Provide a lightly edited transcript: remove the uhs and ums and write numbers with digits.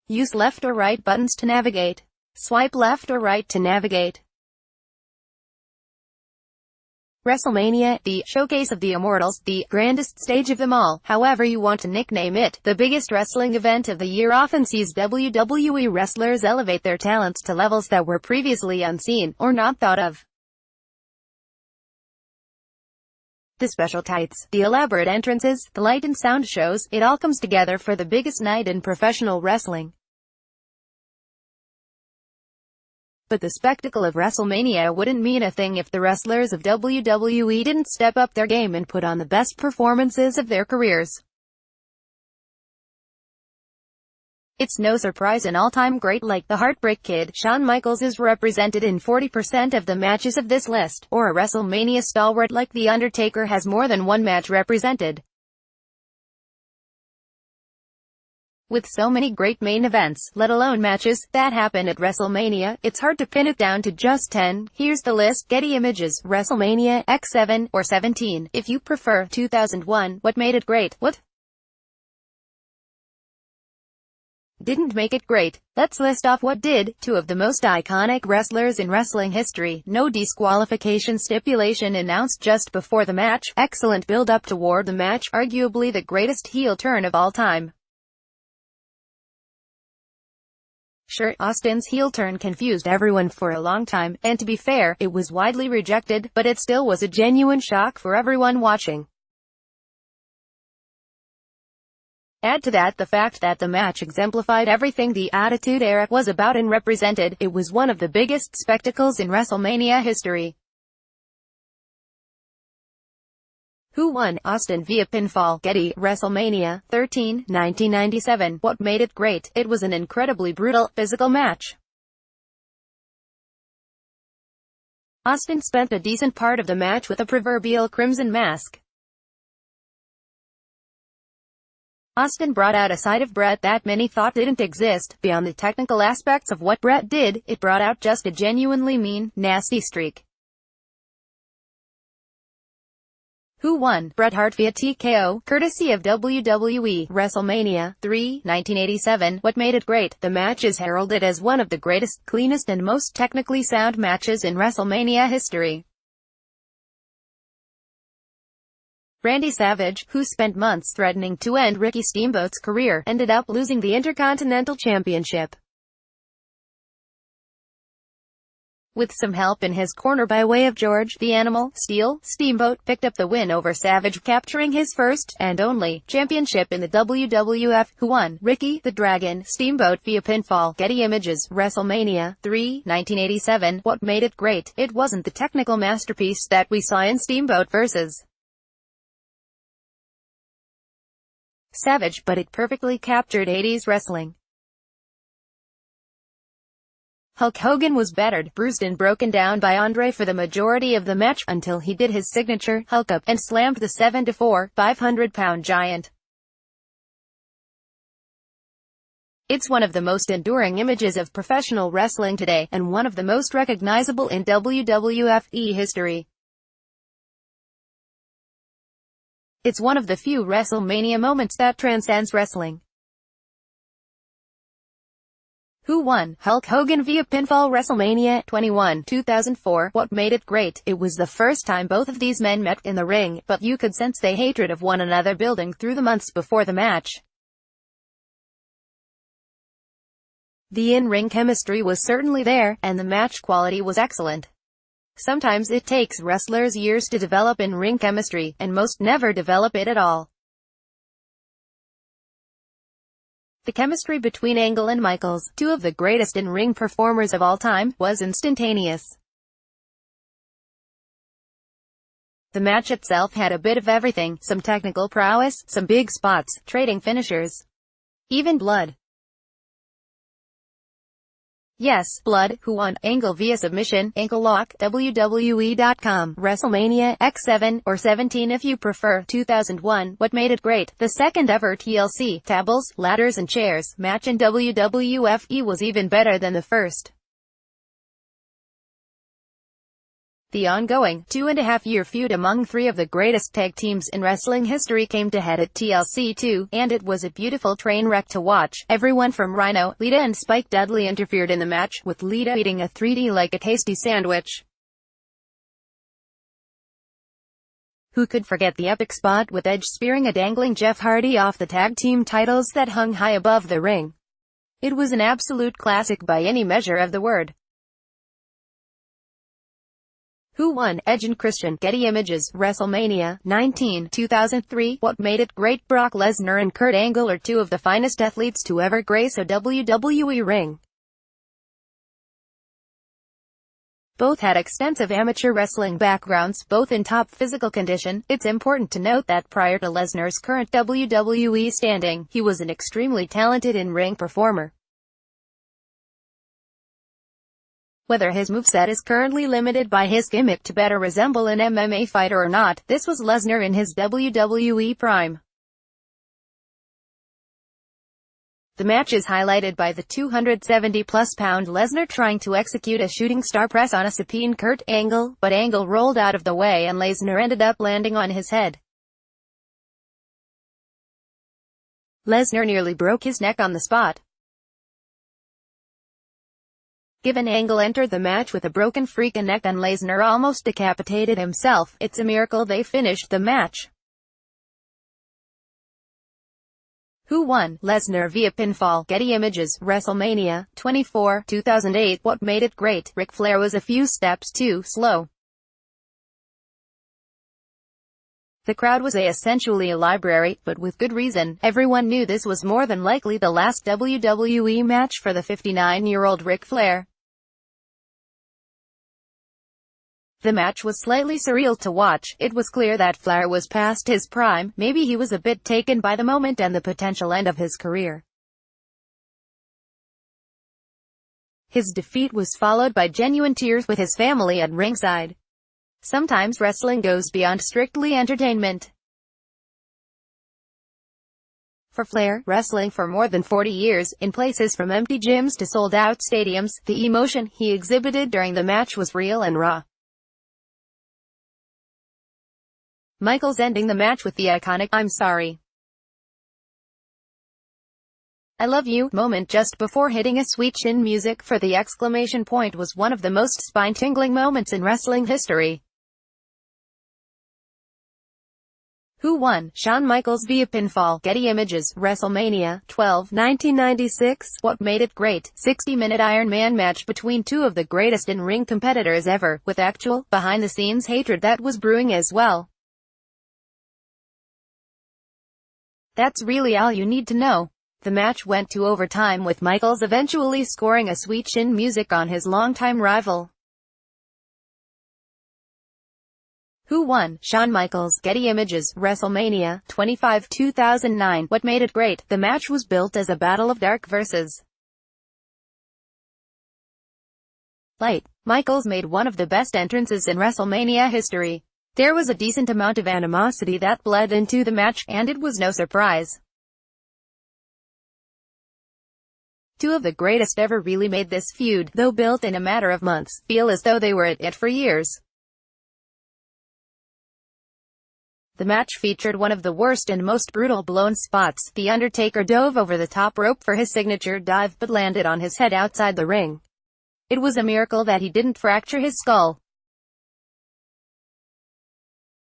Use left or right buttons to navigate. Swipe left or right to navigate. WrestleMania, the showcase of the immortals, the grandest stage of them all, however you want to nickname it, the biggest wrestling event of the year, often sees WWE wrestlers elevate their talents to levels that were previously unseen, or not thought of. The special tights, the elaborate entrances, the light and sound shows, it all comes together for the biggest night in professional wrestling. But the spectacle of WrestleMania wouldn't mean a thing if the wrestlers of WWE didn't step up their game and put on the best performances of their careers. It's no surprise an all-time great like the Heartbreak Kid, Shawn Michaels, is represented in 40% of the matches of this list, or a WrestleMania stalwart like The Undertaker has more than one match represented. With so many great main events, let alone matches, that happen at WrestleMania, it's hard to pin it down to just 10. Here's the list. Getty Images, WrestleMania, X7, or 17, if you prefer. 2001, what made it great? What didn't make it great? Let's list off what did. Two of the most iconic wrestlers in wrestling history. No disqualification stipulation announced just before the match. Excellent build-up toward the match. Arguably the greatest heel turn of all time. Sure, Austin's heel turn confused everyone for a long time, and to be fair, it was widely rejected, but it still was a genuine shock for everyone watching. Add to that the fact that the match exemplified everything the Attitude Era was about and represented. It was one of the biggest spectacles in WrestleMania history. Who won? Austin via pinfall. Getty, WrestleMania 13, 1997. What made it great? It was an incredibly brutal, physical match. Austin spent a decent part of the match with a proverbial crimson mask. Austin brought out a side of Bret that many thought didn't exist. Beyond the technical aspects of what Bret did, it brought out just a genuinely mean, nasty streak. Who won? Bret Hart via TKO, courtesy of WWE, WrestleMania 3, 1987. What made it great? The match is heralded as one of the greatest, cleanest and most technically sound matches in WrestleMania history. Randy Savage, who spent months threatening to end Ricky Steamboat's career, ended up losing the Intercontinental Championship. With some help in his corner by way of George the Animal Steele, Steamboat picked up the win over Savage, capturing his first, and only, championship in the WWF. Who won? Ricky the Dragon Steamboat via pinfall. Getty Images, WrestleMania 3, 1987. What made it great? It wasn't the technical masterpiece that we saw in Steamboat vs. Savage, but it perfectly captured 80s wrestling. Hulk Hogan was battered, bruised and broken down by Andre for the majority of the match, until he did his signature Hulk up, and slammed the 7'4", 500-pound giant. It's one of the most enduring images of professional wrestling today, and one of the most recognizable in WWF history. It's one of the few WrestleMania moments that transcends wrestling. Who won? Hulk Hogan via pinfall. WrestleMania 21, 2004. What made it great? It was the first time both of these men met in the ring, but you could sense their hatred of one another building through the months before the match. The in-ring chemistry was certainly there, and the match quality was excellent. Sometimes it takes wrestlers years to develop in-ring chemistry, and most never develop it at all. The chemistry between Angle and Michaels, two of the greatest in-ring performers of all time, was instantaneous. The match itself had a bit of everything, some technical prowess, some big spots, trading finishers. Even blood. Yes, blood. Who won? Angle via submission, ankle lock, WWE.com, WrestleMania, X7, or 17 if you prefer. 2001, what made it great? The second ever TLC, tables, ladders and chairs, match in WWF was even better than the first. The ongoing, 2.5-year feud among three of the greatest tag teams in wrestling history came to head at TLC 2, and it was a beautiful train wreck to watch. Everyone from Rhino, Lita and Spike Dudley interfered in the match, with Lita eating a 3D like a tasty sandwich. Who could forget the epic spot with Edge spearing a dangling Jeff Hardy off the tag team titles that hung high above the ring? It was an absolute classic by any measure of the word. Who won? Edge and Christian. Getty Images. WrestleMania 19, 2003. What made it great? Brock Lesnar and Kurt Angle are two of the finest athletes to ever grace a WWE ring. Both had extensive amateur wrestling backgrounds, both in top physical condition. It's important to note that prior to Lesnar's current WWE standing, he was an extremely talented in-ring performer. Whether his moveset is currently limited by his gimmick to better resemble an MMA fighter or not, this was Lesnar in his WWE prime. The match is highlighted by the 270-plus-pound Lesnar trying to execute a shooting star press on a supine Kurt Angle, but Angle rolled out of the way and Lesnar ended up landing on his head. Lesnar nearly broke his neck on the spot. Given Angle entered the match with a broken freaking neck and Lesnar almost decapitated himself, it's a miracle they finished the match. Who won? Lesnar via pinfall. Getty Images. WrestleMania 24, 2008. What made it great? Ric Flair was a few steps too slow. The crowd was essentially a library, but with good reason. Everyone knew this was more than likely the last WWE match for the 59-year-old Ric Flair. The match was slightly surreal to watch. It was clear that Flair was past his prime. Maybe he was a bit taken by the moment and the potential end of his career. His defeat was followed by genuine tears with his family at ringside. Sometimes wrestling goes beyond strictly entertainment. For Flair, wrestling for more than 40 years, in places from empty gyms to sold-out stadiums, the emotion he exhibited during the match was real and raw. Michaels ending the match with the iconic "I'm sorry, I love you" moment just before hitting a sweet chin music for the exclamation point was one of the most spine-tingling moments in wrestling history. Who won? Shawn Michaels via pinfall. Getty Images. WrestleMania 12, 1996. What made it great? 60-minute Iron Man match between two of the greatest in-ring competitors ever, with actual, behind-the-scenes hatred that was brewing as well. That's really all you need to know. The match went to overtime with Michaels eventually scoring a sweet chin music on his longtime rival. Who won? Shawn Michaels. Getty Images. WrestleMania 25, 2009. What made it great? The match was built as a battle of dark versus light. Michaels made one of the best entrances in WrestleMania history. There was a decent amount of animosity that bled into the match, and it was no surprise. Two of the greatest ever really made this feud, though built in a matter of months, feel as though they were at it for years. The match featured one of the worst and most brutal blown spots. The Undertaker dove over the top rope for his signature dive but landed on his head outside the ring. It was a miracle that he didn't fracture his skull.